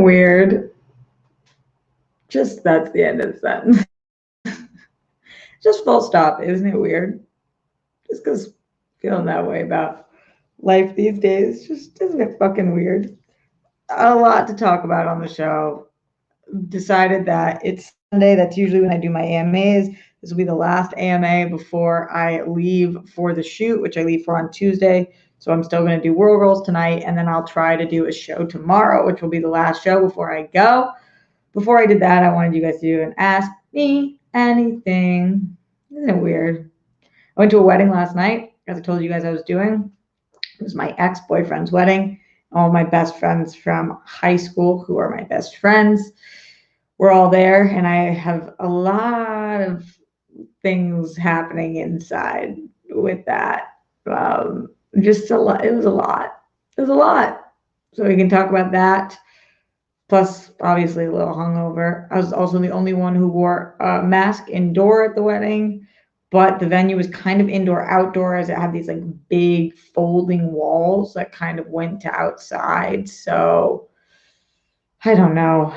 weird? Just that's the end of the sentence. Just full stop. Isn't it weird? Just because feeling that way about life these days. Just isn't it fucking weird? A lot to talk about on the show. Decided that it's Sunday. That's usually when I do my AMAs. This will be the last AMA before I leave for the shoot, which I leave for on Tuesday. So I'm still going to do World Girls tonight, and then I'll try to do a show tomorrow, which will be the last show before I go. Before I did that, I wanted you guys to do an Ask Me Anything. Isn't it weird? I went to a wedding last night, as I told you guys I was doing. It was my ex-boyfriend's wedding. All my best friends from high school, who are my best friends, were all there, and I have a lot of things happening inside with that. Just a lot. It was a lot. It was a lot. So we can talk about that. Plus, obviously, a little hungover. I was also the only one who wore a mask indoor at the wedding, but the venue was kind of indoor-outdoor, as it had these like big folding walls that kind of went to outside. So I don't know.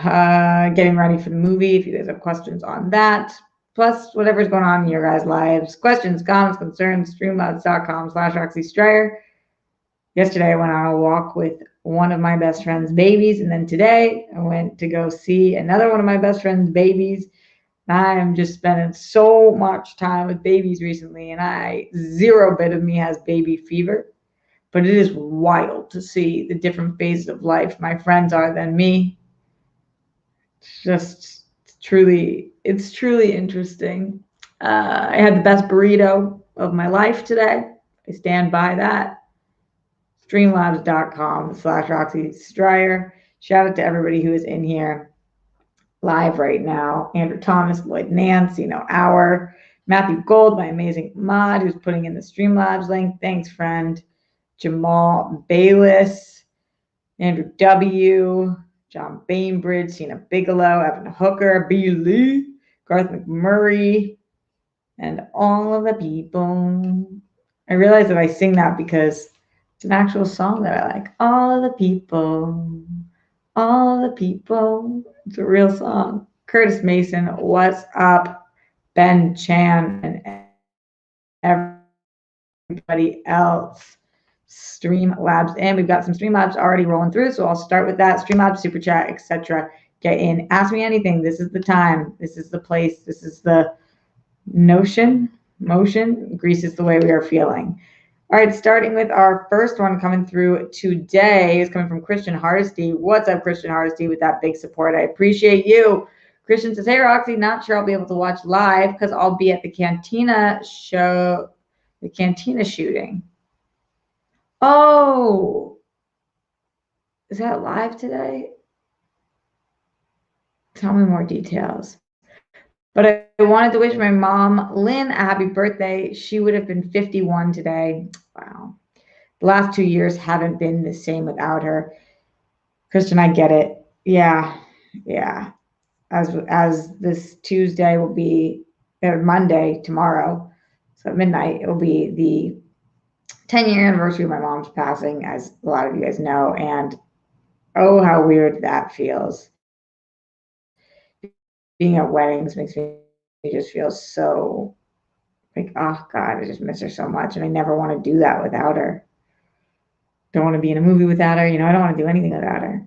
Getting ready for the movie. If you guys have questions on that, plus whatever's going on in your guys' lives, questions, comments, concerns, streamlabs.com/Roxy Stryer. Yesterday, I went on a walk with one of my best friend's babies, and then today I went to go see another one of my best friend's babies. I'm just spending so much time with babies recently, and zero bit of me has baby fever, but it is wild to see the different phases of life my friends are than me. It's truly interesting. I had the best burrito of my life today. I stand by that. Streamlabs.com/Roxy Stryer. Shout out to everybody who is in here live right now. Andrew Thomas, Lloyd Nance, Hour, Matthew Gold, my amazing mod, who's putting in the Streamlabs link. Thanks, friend. Jamal Bayless, Andrew W., John Bainbridge, Cena Bigelow, Evan Hooker, B. Lee, Garth McMurray, and all of the people. I realize that I sing that because it's an actual song that I like. All of the people, all of the people. It's a real song. Curtis Mason, what's up? Ben Chan and everybody else. Streamlabs, and we've got some Streamlabs already rolling through, so I'll start with that. Streamlabs, Super Chat, etc. Get in. Ask me anything. This is the time. This is the place. This is the motion. Greece is the way we are feeling. All right, starting with our first one coming through today is coming from Christian Hardesty. What's up, Christian Hardesty, with that big support? I appreciate you. Christian says, hey, Roxy, not sure I'll be able to watch live because I'll be at the Cantina show, the Cantina shooting. Oh, is that live today? Tell me more details. But I wanted to wish my mom, Lynn, a happy birthday. She would have been 51 today. Wow. The last 2 years haven't been the same without her. Christian, I get it. Yeah. As this Tuesday will be, or Monday, tomorrow, so at midnight, it will be the 10-year anniversary of my mom's passing, as a lot of you guys know. And oh, how weird that feels. Being at weddings makes me just feel so like, oh God, I just miss her so much. And I never want to do that without her. Don't want to be in a movie without her. I don't want to do anything without her.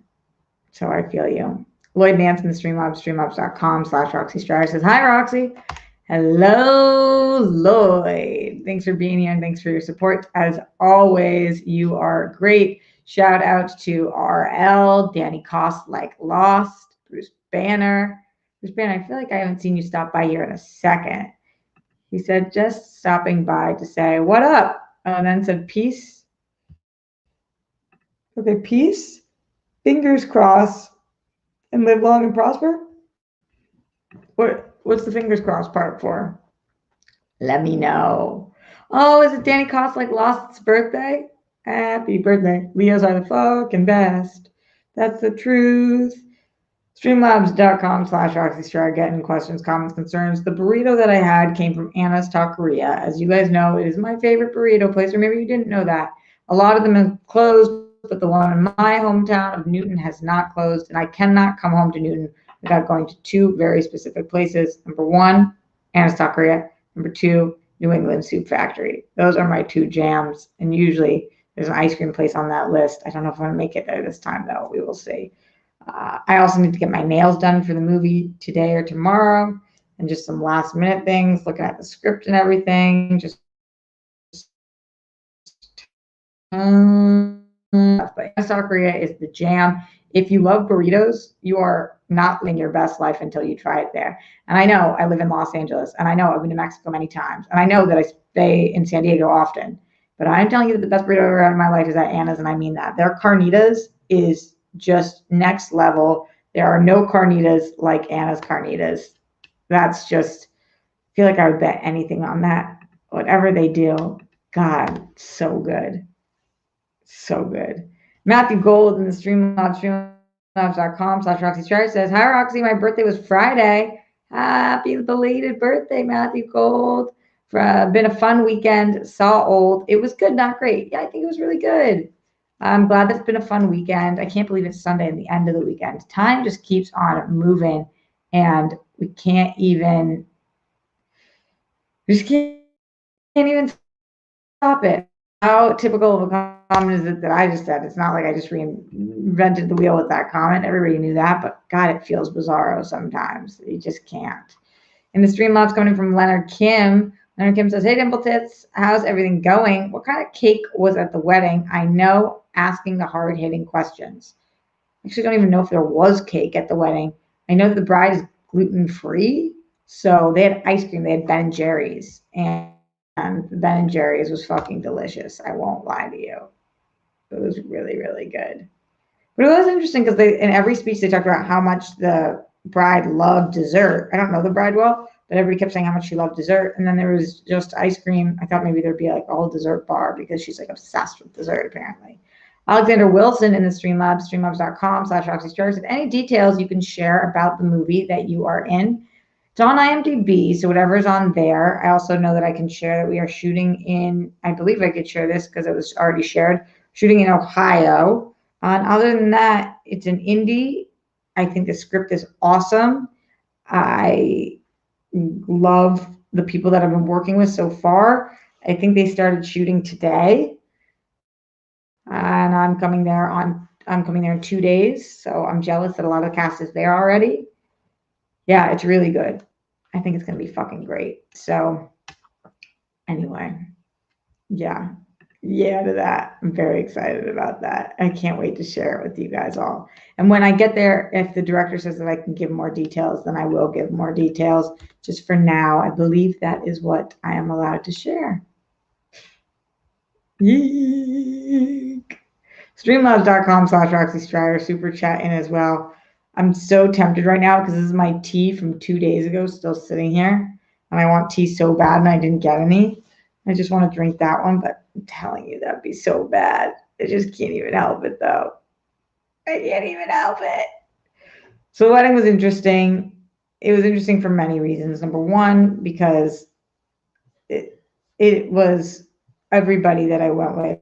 So I feel you. Lloyd Nance in the Streamlabs, streamlabs.com/Roxy Stryer says, hi, Roxy. Hello, Lloyd. Thanks for being here and thanks for your support. As always, you are great. Shout out to RL, Danny Cost, like Lost, Bruce Banner. Bruce Banner, I feel like I haven't seen you stop by here in a second. He said, just stopping by to say, what up? And then said, peace. Okay, peace. Fingers crossed. And live long and prosper? What's the fingers crossed part for? Let me know. Oh, is it Danny Cost like Lost's birthday? Happy birthday. Leos are the fucking best. That's the truth. Streamlabs.com/Roxy Stryer. Getting questions, comments, concerns. The burrito that I had came from Anna's Taqueria. As you guys know, it is my favorite burrito place, or maybe you didn't know that. A lot of them have closed, but the one in my hometown of Newton has not closed, and I cannot come home to Newton without going to two very specific places. Number one, Anna's Taqueria. Number two, New England Soup Factory. Those are my two jams, and usually there's an ice cream place on that list. I don't know if I'm going to make it there this time, though. We will see. I also need to get my nails done for the movie today or tomorrow, and just some last minute things, looking at the script and everything. Just but South Korea is the jam. If you love burritos, you are not living your best life until you try it there. And I know I live in Los Angeles, and I know I've been to Mexico many times, and I know that I stay in San Diego often. But I'm telling you that the best burrito I've ever had in my life is at Anna's, and I mean that. Their carnitas is just next level. There are no carnitas like Anna's carnitas. That's just, I feel like I would bet anything on that. Whatever they do, God, so good. So good. Matthew Gold in the streamlabs.com/Roxy Strider says, hi, Roxy. My birthday was Friday. Happy belated birthday, Matthew Gold. Been a fun weekend. Saw Old. It was good, not great. Yeah, I think it was really good. I'm glad that it's been a fun weekend. I can't believe it's Sunday and the end of the weekend. Time just keeps on moving, and we just can't even stop it. How typical of a comment is it that I just said? It's not like I just reinvented the wheel with that comment. Everybody knew that, but God, it feels bizarro sometimes. You just can't. And the Streamlabs coming from Leonard Kim. Leonard Kim says, hey, Dimple Tits, how's everything going? What kind of cake was at the wedding? I know, asking the hard-hitting questions. I actually don't even know if there was cake at the wedding. I know that the bride is gluten-free, so they had ice cream. They had Ben & Jerry's, and Ben & Jerry's was fucking delicious. I won't lie to you. It was really, really good. But it was interesting because in every speech they talked about how much the bride loved dessert. I don't know the bride well, but everybody kept saying how much she loved dessert. And then there was just ice cream. I thought maybe there'd be like a whole dessert bar because she's like obsessed with dessert apparently. Alexander Wilson in the Streamlabs, streamlabs.com/Roxy Strider said, any details you can share about the movie that you are in? It's on IMDb, so whatever's on there. I also know that I can share that we are shooting in, I believe I could share this because it was already shared, shooting in Ohio. And other than that, it's an indie. I think the script is awesome. I love the people that I've been working with so far. I think they started shooting today. And I'm coming there in 2 days. So I'm jealous that a lot of the cast is there already. Yeah, it's really good. I think it's going to be fucking great. So anyway, yeah to that. I'm very excited about that. I can't wait to share it with you guys all. And when I get there, if the director says that I can give more details, then I will give more details. Just for now, I believe that is what I am allowed to share. Yeek. Streamlabs.com/Roxy Strider, super chat in as well. I'm so tempted right now because this is my tea from 2 days ago still sitting here. And I want tea so bad and I didn't get any. I just want to drink that one, but I'm telling you, that'd be so bad. I just can't even help it, though. I can't even help it. So the wedding was interesting. It was interesting for many reasons. Number one, because it was everybody that I went with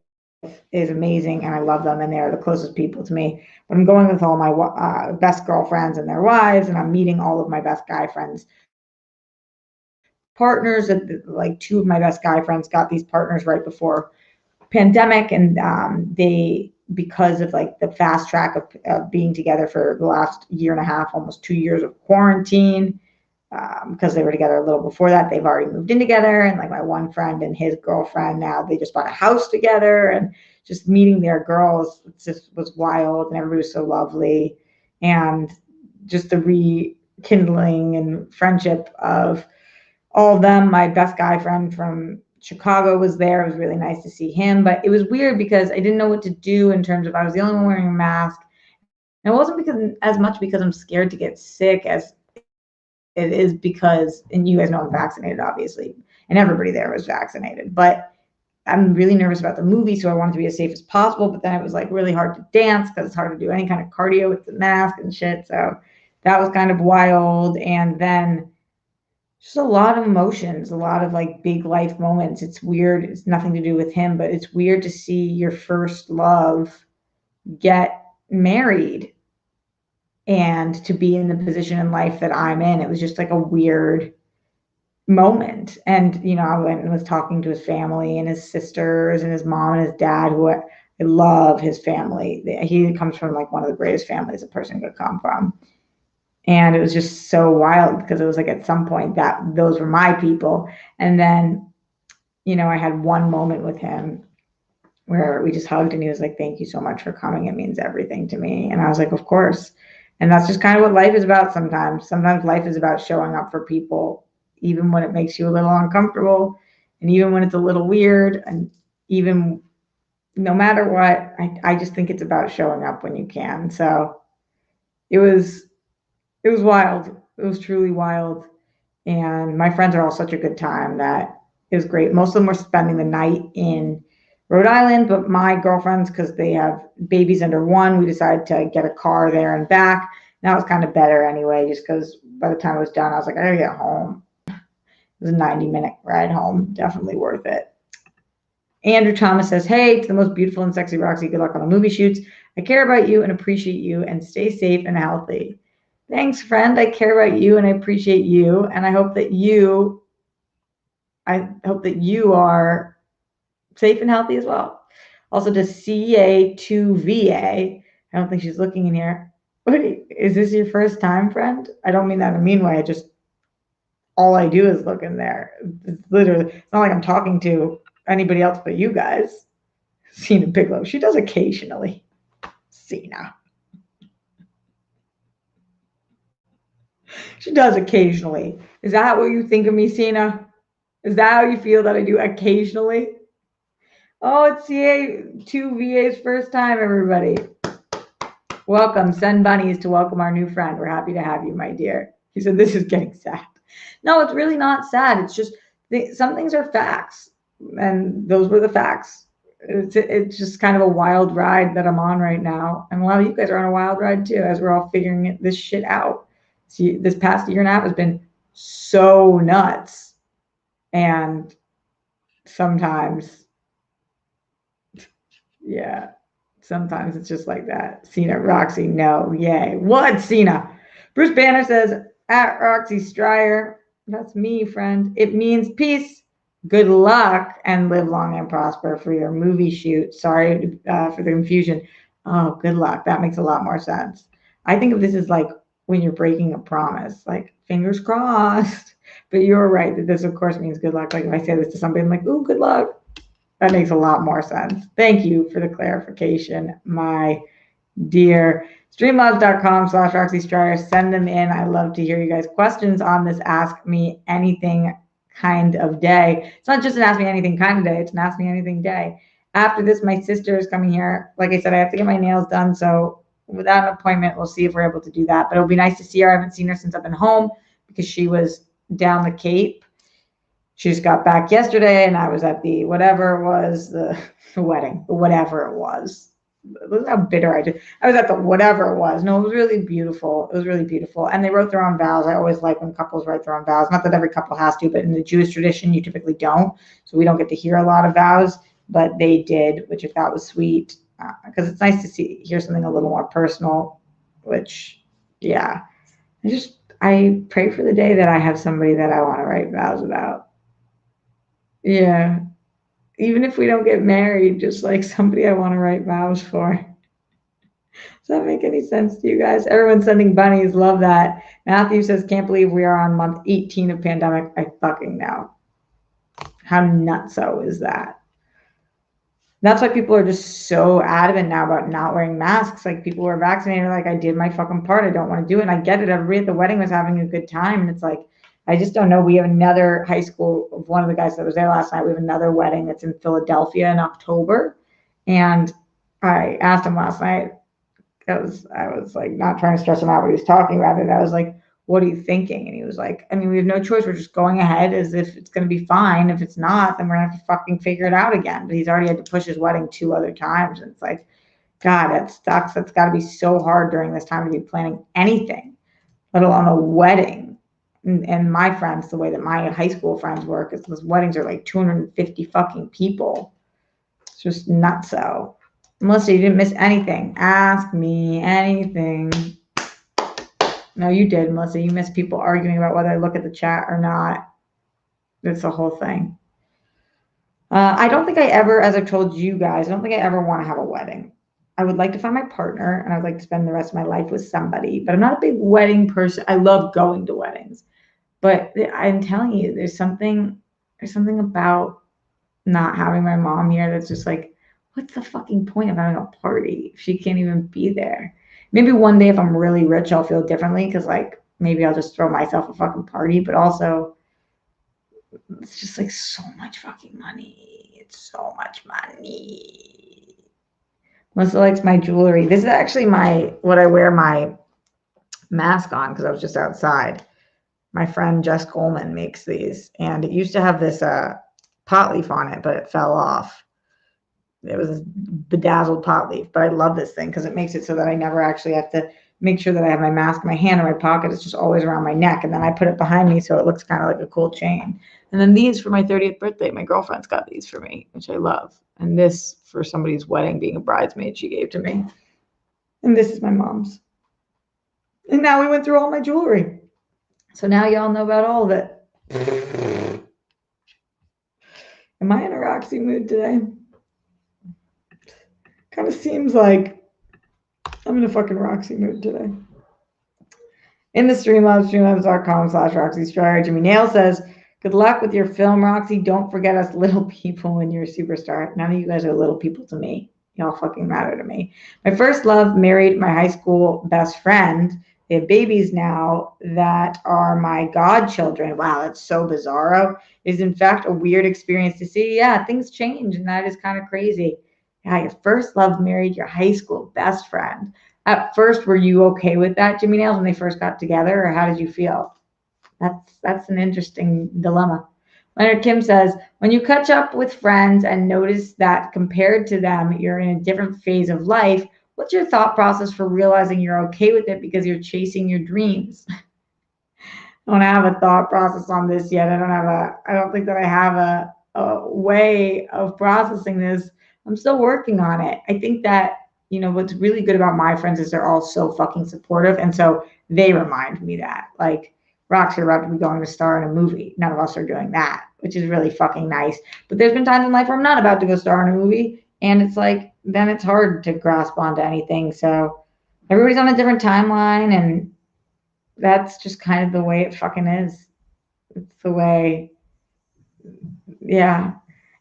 is amazing, and I love them, and they're the closest people to me. But I'm going with all my best girlfriends and their wives, and I'm meeting all of my best guy friends. Partners, like two of my best guy friends got these partners right before pandemic, and they, because of like the fast track of being together for the last year and a half, almost 2 years of quarantine, because they were together a little before that, they've already moved in together. And like my one friend and his girlfriend, now they just bought a house together, and just meeting their girls just was wild, and everybody was so lovely. And just the rekindling and friendship of all of them. My best guy friend from Chicago was there. It was really nice to see him, but it was weird because I didn't know what to do in terms of, I was the only one wearing a mask. And it wasn't as much because I'm scared to get sick as it is because, and you guys know I'm vaccinated, obviously, and everybody there was vaccinated, but I'm really nervous about the movie, so I wanted to be as safe as possible. But then it was like really hard to dance because it's hard to do any kind of cardio with the mask and shit. So that was kind of wild. And then just a lot of emotions, a lot of like big life moments. It's weird. It's nothing to do with him, but it's weird to see your first love get married and to be in the position in life that I'm in. It was just like a weird moment. And, you know, I went and was talking to his family and his sisters and his mom and his dad, who I love his family. He comes from like one of the greatest families a person could come from. And it was just so wild because it was like at some point that those were my people. And then, you know, I had one moment with him where we just hugged and he was like, thank you so much for coming. It means everything to me. And I was like, of course. And that's just kind of what life is about sometimes. Sometimes life is about showing up for people, even when it makes you a little uncomfortable and even when it's a little weird. And even no matter what, I just think it's about showing up when you can. So it was wild. It was truly wild. And my friends are all such a good time that it was great. Most of them were spending the night in Rhode Island, but my girlfriends, because they have babies under one, we decided to get a car there and back. That was kind of better anyway, just because by the time it was done, I was like, I gotta get home. It was a 90-minute ride home. Definitely worth it. Andrew Thomas says, hey, to the most beautiful and sexy Roxy, good luck on the movie shoots. I care about you and appreciate you, and stay safe and healthy. Thanks, friend. I care about you and I appreciate you. And I hope that you are safe and healthy as well. Also to CA2VA. I don't think she's looking in here. Is this your first time, friend? I don't mean that in a mean way. All I do is look in there. It's literally, it's not like I'm talking to anybody else but you guys. Cena Bigelow. She does occasionally. Cena. She does occasionally. Is that what you think of me, Cena? Is that how you feel that I do occasionally? Oh, it's CA2VA's first time, everybody. Welcome. Send bunnies to welcome our new friend. We're happy to have you, my dear. He said, this is getting sad. No, it's really not sad. It's just some things are facts, and those were the facts. It's just kind of a wild ride that I'm on right now. And a lot of you guys are on a wild ride too, as we're all figuring this shit out. See, this past year and a half has been so nuts. And sometimes, yeah, sometimes it's just like that. Cena, Roxy, no, yay. What, Cena? Bruce Banner says, at Roxy Stryer, that's me, friend. It means peace, good luck, and live long and prosper for your movie shoot. Sorry for the confusion. Oh, good luck. That makes a lot more sense. I think of this as like when you're breaking a promise, like fingers crossed. But you're right that this, of course, means good luck. Like if I say this to somebody, I'm like, ooh, good luck. That makes a lot more sense. Thank you for the clarification, my dear. Streamlabs.com/Roxy Stryer. Send them in. I love to hear you guys' questions on this Ask Me Anything kind of day. It's not just an Ask Me Anything kind of day. It's an Ask Me Anything day. After this, my sister is coming here. Like I said, I have to get my nails done. So without an appointment, we'll see if we're able to do that. But it'll be nice to see her. I haven't seen her since I've been home because she was down the Cape. She just got back yesterday, and I was at the whatever it was, the wedding, whatever it was. Look how bitter I did. I was at the whatever it was. No, it was really beautiful. It was really beautiful. And they wrote their own vows. I always like when couples write their own vows. Not that every couple has to, but in the Jewish tradition, you typically don't. So we don't get to hear a lot of vows, but they did, which I thought was sweet because it's nice to hear something a little more personal, which, yeah. I pray for the day that I have somebody that I want to write vows about. Yeah. Even if we don't get married, just like somebody I want to write vows for. Does that make any sense to you guys? Everyone's sending bunnies. Love that. Matthew says, can't believe we are on month 18 of pandemic. I fucking know. How nutso is that? That's why people are just so adamant now about not wearing masks. Like people who are vaccinated are like, I did my fucking part. I don't want to do it. And I get it. Everybody at the wedding was having a good time. And it's like, I just don't know. We have another high school, one of the guys that was there last night, we have another wedding that's in Philadelphia in October. And I asked him last night, because I was like not trying to stress him out, but he was talking about it. I was like, what are you thinking? And he was like, I mean, we have no choice. We're just going ahead as if it's going to be fine. If it's not, then we're going to have to fucking figure it out again. But he's already had to push his wedding 2 other times. And it's like, God, that sucks. That's got to be so hard during this time to be planning anything, let alone a wedding. And my friends, the way that my high school friends work, is those weddings are like 250 fucking people. It's just nutso. Melissa, you didn't miss anything. Ask me anything. No, you did, Melissa. You missed people arguing about whether I look at the chat or not. That's the whole thing. I don't think I ever, as I've told you guys, I don't think I ever want to have a wedding. I would like to find my partner and I'd like to spend the rest of my life with somebody, but I'm not a big wedding person. I love going to weddings, but I'm telling you, there's something about not having my mom here that's just like, what's the fucking point of having a party if she can't even be there? Maybe one day if I'm really rich, I'll feel differently because like maybe I'll just throw myself a fucking party, but also it's just like so much fucking money. It's so much money. Melissa likes my jewelry. This is actually what I wear my mask on because I was just outside. My friend Jess Coleman makes these, and it used to have this pot leaf on it, but it fell off. It was a bedazzled pot leaf, but I love this thing because it makes it so that I never actually have to make sure that I have my mask in my hand or my pocket. It's just always around my neck, and then I put it behind me so it looks kind of like a cool chain. And then these for my 30th birthday, my girlfriend's got these for me, which I love. And this for somebody's wedding, being a bridesmaid, she gave to me. And this is my mom's. And now we went through all my jewelry. So now y'all know about all of it. Am I in a Roxy mood today? Kind of seems like I'm in a fucking Roxy mood today. In the Streamlabs, streamlabs.com/Roxy Stryer. Jimmy Nail says, good luck with your film, Roxy. Don't forget us little people when you're a superstar. None of you guys are little people to me. Y'all fucking matter to me. My first love married my high school best friend. They have babies now that are my godchildren. Wow, that's so bizarro. It is in fact a weird experience to see. Yeah, things change, and that is kind of crazy. Yeah, your first love married your high school best friend. At first, were you okay with that, Jimmy Nails, when they first got together, or how did you feel? That's an interesting dilemma. Leonard Kim says, when you catch up with friends and notice that compared to them, you're in a different phase of life, what's your thought process for realizing you're okay with it because you're chasing your dreams? I don't have a thought process on this yet. I don't think that I have a way of processing this. I'm still working on it. I think that, what's really good about my friends is they're all so fucking supportive. And so they remind me that, like, Rox, you're about to be going to star in a movie. None of us are doing that, which is really fucking nice. But there's been times in life where I'm not about to go star in a movie. And it's like, then it's hard to grasp onto anything. So everybody's on a different timeline. And that's just kind of the way it fucking is. It's the way, yeah.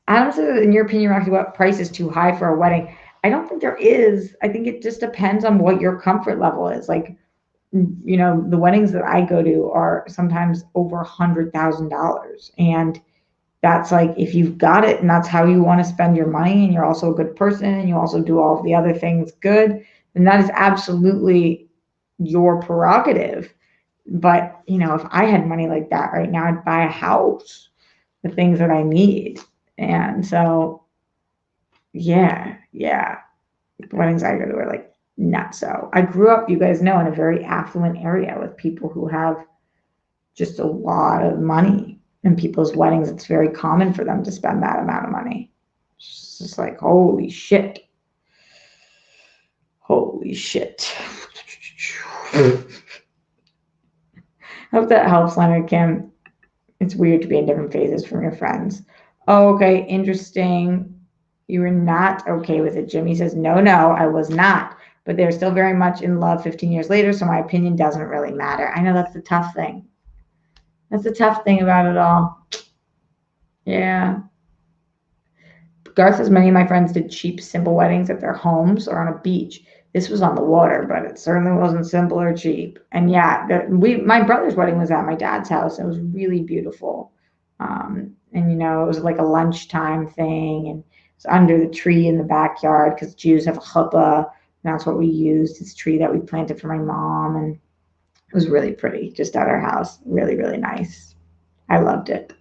Adam says, in your opinion, Roxy, what price is too high for a wedding? I don't think there is. I think it just depends on what your comfort level is. Like, the weddings that I go to are sometimes over $100,000. And that's like, if you've got it and that's how you want to spend your money and you're also a good person and you also do all of the other things good, then that is absolutely your prerogative. But, if I had money like that right now, I'd buy a house, the things that I need. And so, yeah. The weddings I go to are like, not so. I grew up, you guys know, in a very affluent area with people who have just a lot of money. In people's weddings, it's very common for them to spend that amount of money. It's just like, holy shit. Holy shit. I hope that helps, Leonard Kim. It's weird to be in different phases from your friends. Oh, okay, interesting. You were not okay with it. Jimmy says, no, I was not. But they're still very much in love 15 years later, so my opinion doesn't really matter. I know that's the tough thing. That's the tough thing about it all. Yeah. Garth says, many of my friends did cheap, simple weddings at their homes or on a beach. This was on the water, but it certainly wasn't simple or cheap. And yeah, my brother's wedding was at my dad's house. It was really beautiful. And, it was like a lunchtime thing. And it's under the tree in the backyard because Jews have a chuppah. And that's what we used, this tree that we planted for my mom. And it was really pretty, just at our house. Really, really nice. I loved it.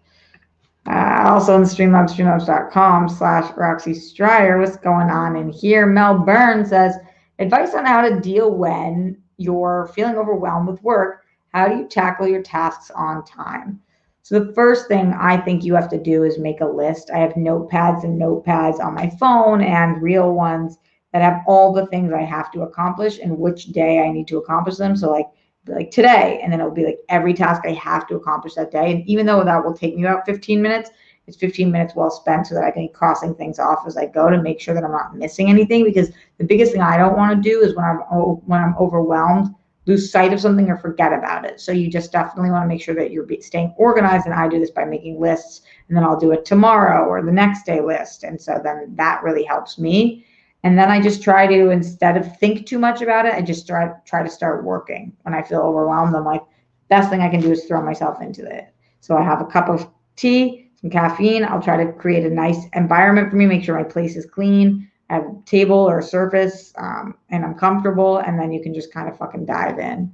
Also on the Streamlabs, streamlabs.com/Roxy Stryer. What's going on in here? Mel Byrne says, advice on how to deal when you're feeling overwhelmed with work. How do you tackle your tasks on time? So the first thing I think you have to do is make a list. I have notepads on my phone and real ones that have all the things I have to accomplish and which day I need to accomplish them. So like today, and then it'll be like every task I have to accomplish that day. And even though that will take me about 15 minutes, it's 15 minutes well spent so that I can be crossing things off as I go to make sure that I'm not missing anything. Because the biggest thing I don't want to do is when I'm overwhelmed, lose sight of something or forget about it. So you just definitely want to make sure that you're staying organized. And I do this by making lists, and then I'll do it tomorrow or the next day list. And so then that really helps me. And then I just try to, instead of think too much about it, I just try to start working. When I feel overwhelmed, I'm like, best thing I can do is throw myself into it. So I have a cup of tea, some caffeine. I'll try to create a nice environment for me, make sure my place is clean. I have a table or a surface, and I'm comfortable. And then you can just kind of fucking dive in.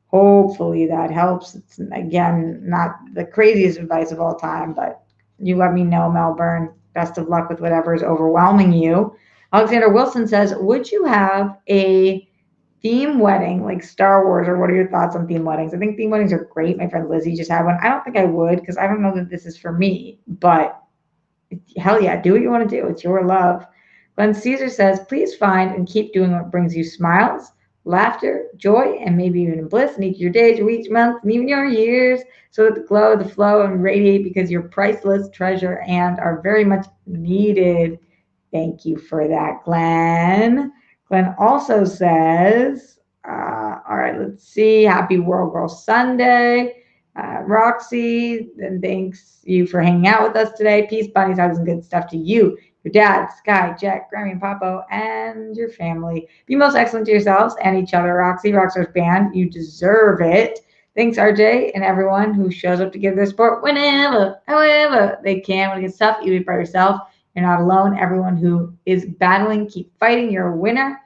Hopefully that helps. It's, again, not the craziest advice of all time, but you let me know, Melbourne. Best of luck with whatever is overwhelming you. Alexander Wilson says, would you have a theme wedding like Star Wars, or what are your thoughts on theme weddings? I think theme weddings are great. My friend Lizzie just had one. I don't think I would, because I don't know that this is for me, but hell yeah, do what you want to do. It's your love. Glenn Caesar says, please find and keep doing what brings you smiles, laughter, joy, and maybe even bliss in each of your days, your weeks, months, and even your years, so that the glow, the flow, and radiate, because you're priceless treasure and are very much needed. Thank you for that, Glenn. Glenn also says, all right, let's see. Happy World Girl Sunday. Roxy, and thanks you for hanging out with us today. Peace, bunnies, hugs, and good stuff to you, your dad, Sky, Jack, Grammy, and Papo, and your family. Be most excellent to yourselves and each other, Roxy, Rockstar's band. You deserve it. Thanks, RJ, and everyone who shows up to give their support whenever, however they can. When it gets tough, you do it by yourself. You're not alone. Everyone who is battling, keep fighting. You're a winner.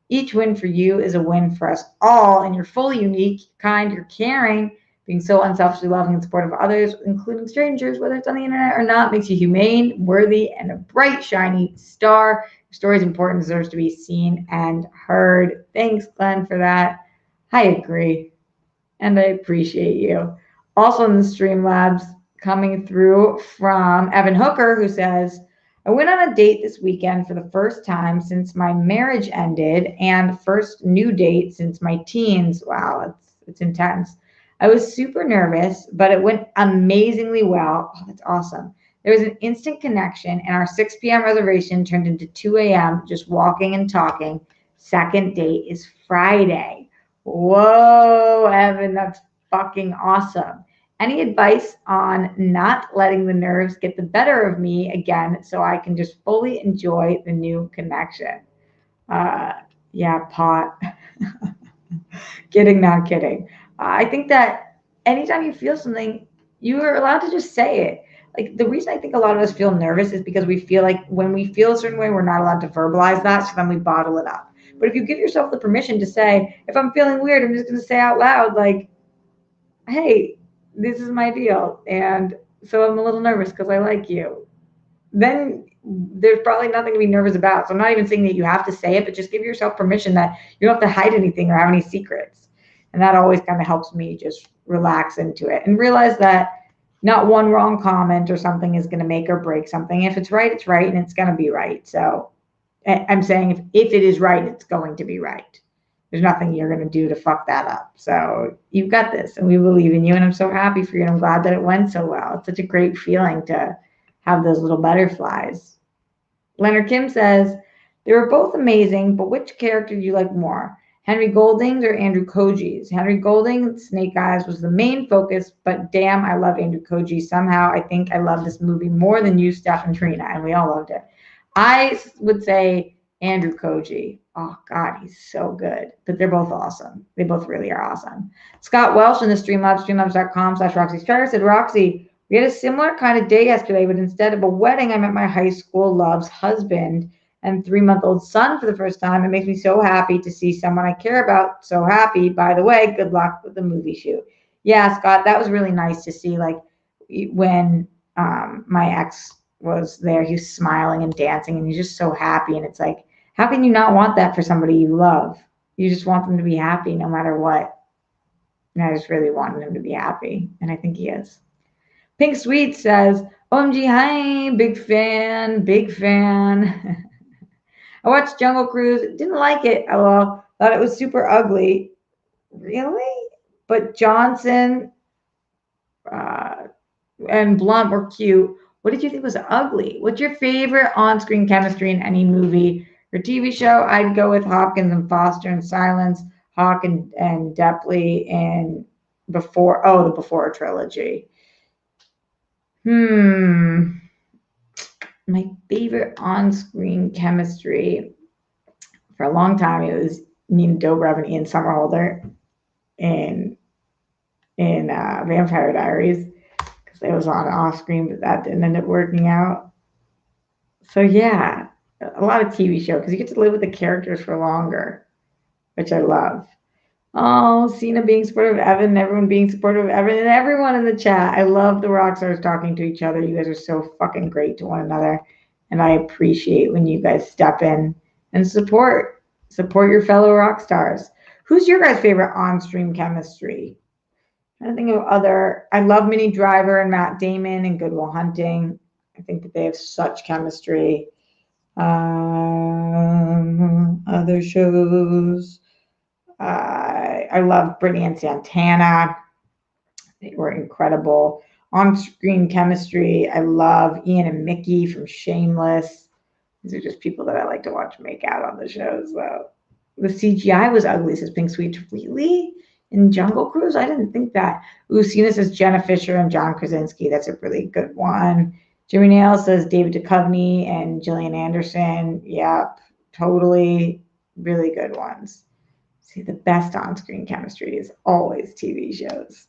Each win for you is a win for us all, and you're fully unique, kind, you're caring. Being so unselfishly loving and supportive of others, including strangers, whether it's on the internet or not, makes you humane, worthy, and a bright, shiny star. Your story is important, deserves to be seen and heard. Thanks, Glenn, for that. I agree, and I appreciate you. Also in the Streamlabs, coming through from Evan Hooker, who says, I went on a date this weekend for the first time since my marriage ended, and first new date since my teens. Wow, it's intense. I was super nervous, but it went amazingly well. Oh, that's awesome. There was an instant connection, and our 6 p.m. reservation turned into 2 a.m. just walking and talking. Second date is Friday. Whoa, Evan, that's fucking awesome. Any advice on not letting the nerves get the better of me again so I can just fully enjoy the new connection? Uh, yeah, pot. Kidding, not kidding. I think that anytime you feel something, you are allowed to just say it. Like, the reason I think a lot of us feel nervous is because we feel like when we feel a certain way, we're not allowed to verbalize that, so then we bottle it up. But if you give yourself the permission to say, if I'm feeling weird, I'm just going to say out loud, like, hey, this is my deal. And so I'm a little nervous because I like you. Then there's probably nothing to be nervous about. So I'm not even saying that you have to say it, but just give yourself permission that you don't have to hide anything or have any secrets. And that always kind of helps me just relax into it and realize that not one wrong comment or something is going to make or break something. If it's right, it's right, and it's going to be right. So I'm saying if it is right, it's going to be right. There's nothing you're going to do to fuck that up. So you've got this, and we believe in you, and I'm so happy for you, and I'm glad that it went so well. It's such a great feeling to have those little butterflies. Leonard Kim says, they were both amazing, but which character do you like more? Henry Golding's or Andrew Koji's? Henry Golding's Snake Eyes was the main focus, but damn, I love Andrew Koji. Somehow I think I love this movie more than you, Steph, and Trina, and we all loved it. I would say Andrew Koji. Oh God, he's so good. But they're both awesome. They both really are awesome. Scott Welsh in the Streamlabs, streamlabs.com/Roxy's Chair said, Roxy, we had a similar kind of day yesterday, but instead of a wedding, I met my high school love's husband and 3-month-old son for the first time. It makes me so happy to see someone I care about so happy. By the way, good luck with the movie shoot. Yeah, Scott, that was really nice to see. Like when my ex was there, he was smiling and dancing, and he's just so happy. And it's like, how can you not want that for somebody you love? You just want them to be happy no matter what. And I just really wanted him to be happy, and I think he is. Pink Sweet says, OMG, hi, big fan, big fan. I watched Jungle Cruise. Didn't like it. Well, thought it was super ugly. Really? But Johnson uh, and Blunt were cute. What did you think was ugly? What's your favorite on-screen chemistry in any movie or TV show? I'd go with Hopkins and Foster in Silence, Hawk and Depley in the Before trilogy. My favorite on-screen chemistry for a long time it was Nina Dobrev and Ian Somerhalder in Vampire Diaries because it was on off screen, but that didn't end up working out. So yeah, a lot of TV show because you get to live with the characters for longer, which I love. Oh, Cena being supportive of Evan, everyone being supportive of Evan, and everyone in the chat. I love the rock stars talking to each other. You guys are so fucking great to one another. And I appreciate when you guys step in and support your fellow rock stars. Who's your guys' favorite on-stream chemistry? I think of I love Minnie Driver and Matt Damon and Good Will Hunting. I think that they have such chemistry. Other shows. I love Brittany and Santana. They were incredible. On-screen chemistry. I love Ian and Mickey from Shameless. These are just people that I like to watch make out on the shows, though. The CGI was ugly, says Pink Sweet. Really? In Jungle Cruise? I didn't think that. Ooh, Cena says Jenna Fisher and John Krasinski. That's a really good one. Jimmy Nail says David Duchovny and Gillian Anderson. Yep, totally. Really good ones. See, the best on-screen chemistry is always TV shows.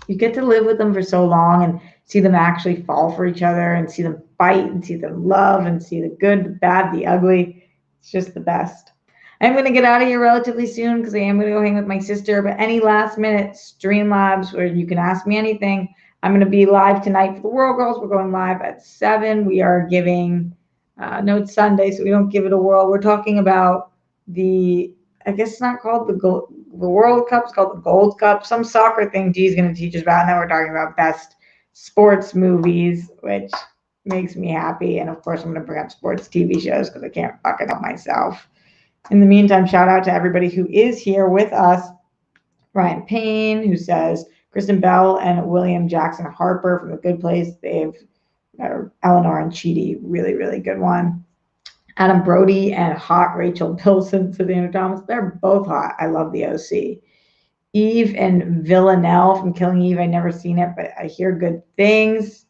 You get to live with them for so long and see them actually fall for each other and see them fight and see them love and see the good, the bad, the ugly. It's just the best. I'm going to get out of here relatively soon because I am going to go hang with my sister. But any last minute Streamlabs where you can ask me anything, I'm going to be live tonight for the World Girls. We're going live at 7. We are giving, no, it's Sunday, so we don't give it a whirl. We're talking about I guess it's not called the World Cup, it's called the Gold Cup, some soccer thing G's going to teach us about. And then we're talking about best sports movies, which makes me happy. And of course, I'm going to bring up sports TV shows because I can't fucking help myself. In the meantime, shout out to everybody who is here with us. Ryan Payne, who says Kristen Bell and William Jackson Harper from The Good Place. They've Eleanor and Chidi, really, really good one. Adam Brody and hot Rachel Bilson, Savannah Thomas. They're both hot. I love the OC. Eve and Villanelle from Killing Eve. I never seen it, but I hear good things.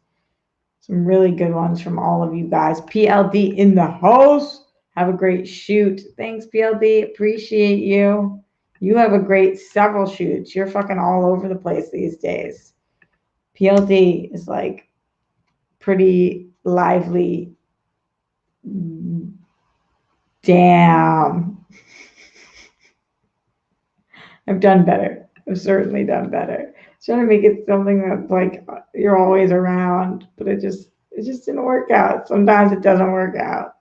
Some really good ones from all of you guys. PLD in the house. Have a great shoot. Thanks, PLD. Appreciate you. You have a great several shoots. You're fucking all over the place these days. PLD is like pretty lively. Damn. I've done better. I've certainly done better. Trying to make it something that's like you're always around, but it just didn't work out. Sometimes it doesn't work out.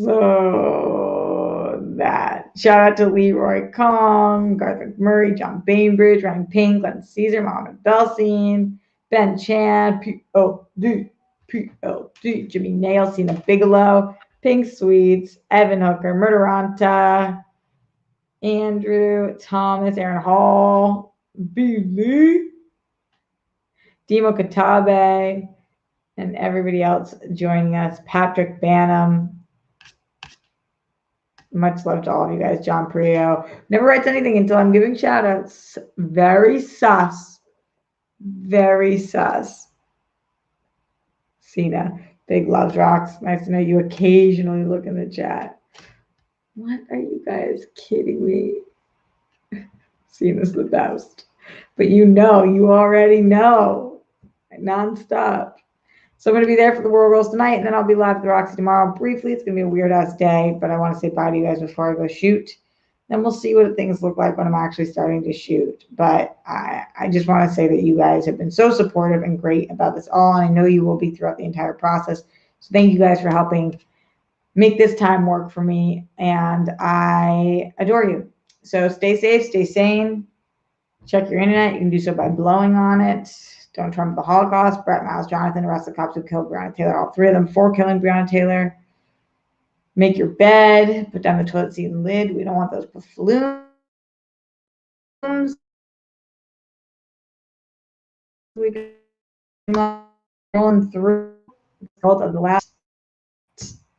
So that shout out to Leroy Kong, Garth McMurray, John Bainbridge, Ryan Pink, Glenn Caesar, Mohammed Belsin, Ben Chan, PLD, Jimmy Nail, Cena Bigelow, Pink Sweets, Evan Hooker, Murderanta, Andrew Thomas, Aaron Hall, Billy, Demo Katabe, and everybody else joining us. Patrick Bannum. Much love to all of you guys. John Prio. Never writes anything until I'm giving shout outs. Very sus. Very sus. Cena. Big loves rocks. Nice to know you occasionally look in the chat. What are you guys kidding me? Cena's the best. But you already know. Nonstop. So I'm going to be there for the World Girls tonight, and then I'll be live at the Roxy tomorrow. Briefly, it's going to be a weird-ass day, but I want to say bye to you guys before I go shoot. Then we'll see what things look like when I'm actually starting to shoot. But I just want to say that you guys have been so supportive and great about this all, and I know you will be throughout the entire process. So thank you guys for helping make this time work for me, and I adore you. So stay safe, stay sane. Check your internet. You can do so by blowing on it. Don't Trump the Holocaust, Brett Miles, Jonathan, arrest the cops who killed Breonna Taylor, all three of them for killing Breonna Taylor. Make your bed, put down the toilet seat and lid. We don't want those flumes. We rolling through of the last,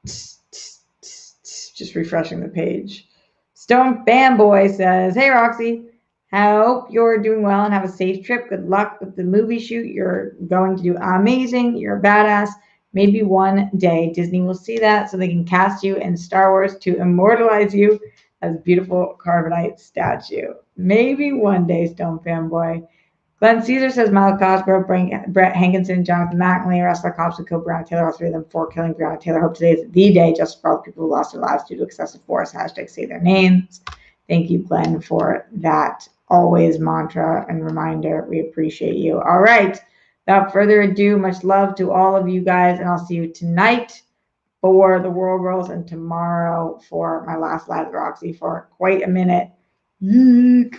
just refreshing the page. Stone Fanboy says, hey Roxy, hope you're doing well and have a safe trip. Good luck with the movie shoot. You're going to do amazing. You're a badass. Maybe one day Disney will see that so they can cast you in Star Wars to immortalize you as a beautiful carbonite statue. Maybe one day, Stone Fanboy. Glenn Caesar says Miles Cosgrove, Brett Hankinson, Jonathan McNally, arrest the cops who killed Breonna Taylor, all three of them for killing Breonna Taylor. Hope today is the day just for all the people who lost their lives due to excessive force. Hashtag say their names. Thank you, Glenn, for that always mantra and reminder. We appreciate you. All right. Without further ado, much love to all of you guys, and I'll see you tonight for the World Girls and tomorrow for my last live with Roxy for quite a minute. Yeek.